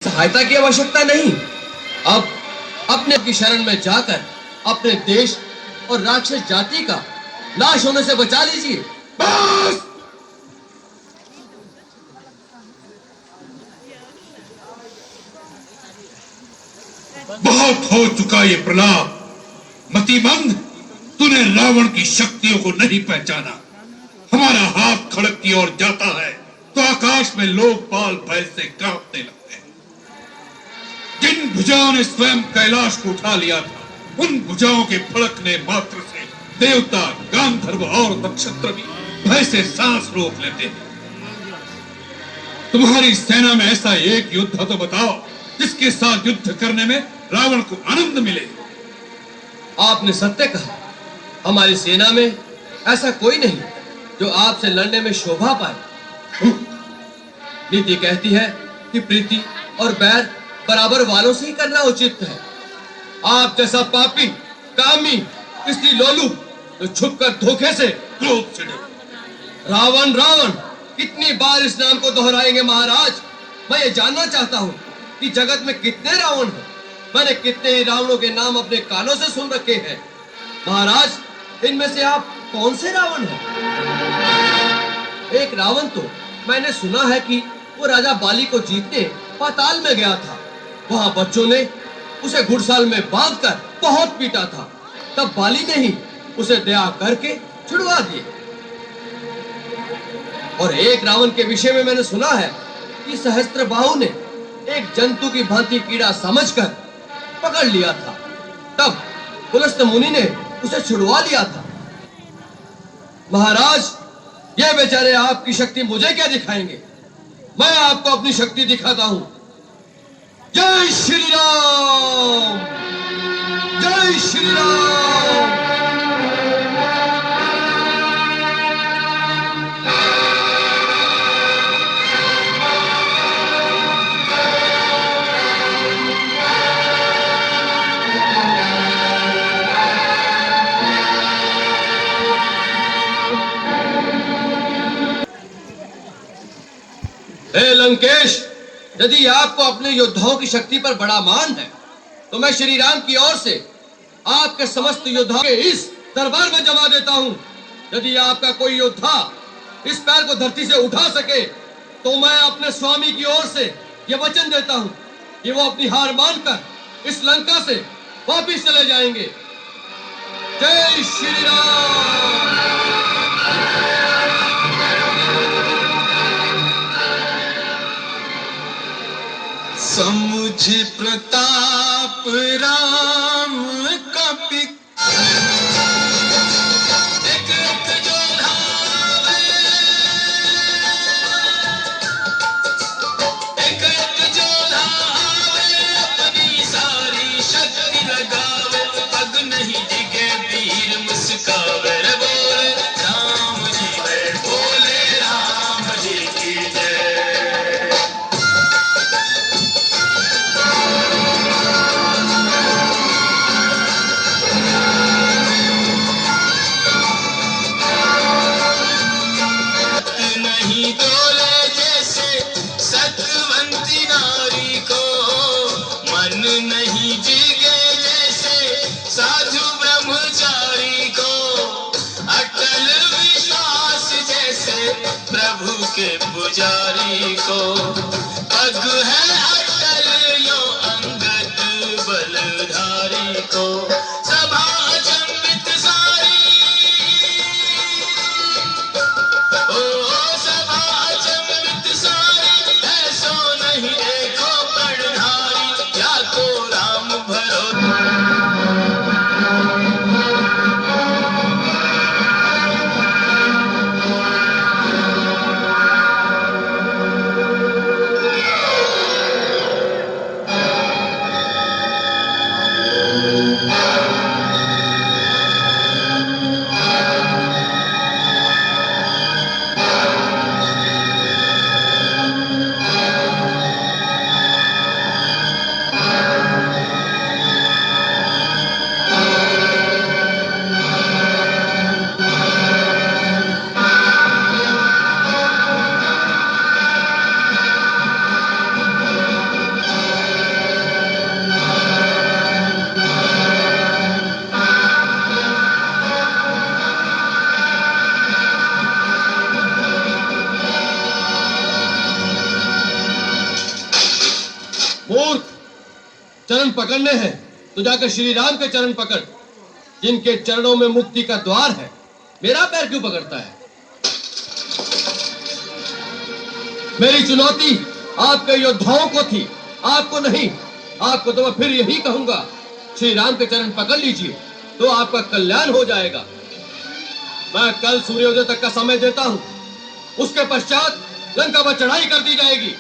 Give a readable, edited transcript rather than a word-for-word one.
सहायता की आवश्यकता नहीं। अब अपने की शरण में जाकर अपने देश और राक्षस जाति का नाश होने से बचा लीजिए। बस! बहुत हो चुका ये प्रलाप। मतिमंद, तूने रावण की शक्तियों को नहीं पहचाना। हमारा हाथ खड़क की ओर जाता है तो आकाश में लोकपाल भय से कांपने लगते हैं। जिन भुजाओं ने स्वयं कैलाश को उठा लिया था, उन भुजाओं के फड़कने मात्र से देवता, गांधर्व और नक्षत्र भी भय से सांस रोक लेते हैं। तुम्हारी सेना में ऐसा एक योद्धा तो बताओ जिसके साथ युद्ध करने में रावण को आनंद मिले। आपने सत्य कहा। हमारी सेना में ऐसा कोई नहीं जो आपसे लड़ने में शोभा पाए। नीति कहती है कि प्रीति और बैर बराबर वालों से ही करना उचित है। आप जैसा पापी, कामी, स्त्री लोलू तो छुपकर धोखे से, क्रोध से डरे। रावण रावण कितनी बार इस नाम को दोहराएंगे महाराज? मैं ये जानना चाहता हूँ कि जगत में कितने रावण हैं। मैंने कितने ही रावणों के नाम अपने कानों से सुन रखे हैं। महाराज, इनमें से आप कौन से रावण हैं? एक रावण तो मैंने सुना है कि वो राजा बाली को जीतने पाताल में गया था। वहां बच्चों ने उसे घुड़साल में बांधकर बहुत पीटा था। तब बाली ने ही उसे दया करके छुड़वा दिए। और एक रावण के विषय में मैंने सुना है कि सहस्त्रबाहु ने एक जंतु की भांति कीड़ा समझकर पकड़ लिया था। तब पुलस्त मुनि ने उसे छुड़वा लिया था। महाराज, ये बेचारे आपकी शक्ति मुझे क्या दिखाएंगे? मैं आपको अपनी शक्ति दिखाता हूं। जय श्री राम, जय श्री राम। हे लंकेश, यदि आपको अपने योद्धाओं की शक्ति पर बड़ा मान है तो मैं श्री राम की ओर से आपके समस्त योद्धाओं के इस दरबार में जमा देता हूं। यदि आपका कोई योद्धा इस पैर को धरती से उठा सके तो मैं अपने स्वामी की ओर से यह वचन देता हूं कि वो अपनी हार मानकर इस लंका से वापिस चले जाएंगे। जय श्री राम। समुझ प्रताप राम का पिक अपनी सारी शक्ति लगावे, पग नहीं दिखे वीर मुस्कावे। बोले राम जी, बोले राम जी की जय। चरण पकड़ने हैं तो जाकर श्री राम के चरण पकड़, जिनके चरणों में मुक्ति का द्वार है। मेरा पैर क्यों पकड़ता है? मेरी चुनौती आपके योद्धाओं को थी, आपको नहीं। आपको तो मैं फिर यही कहूंगा, श्री राम के चरण पकड़ लीजिए तो आपका कल्याण हो जाएगा। मैं कल सूर्योदय तक का समय देता हूं, उसके पश्चात लंका पर चढ़ाई कर दी जाएगी।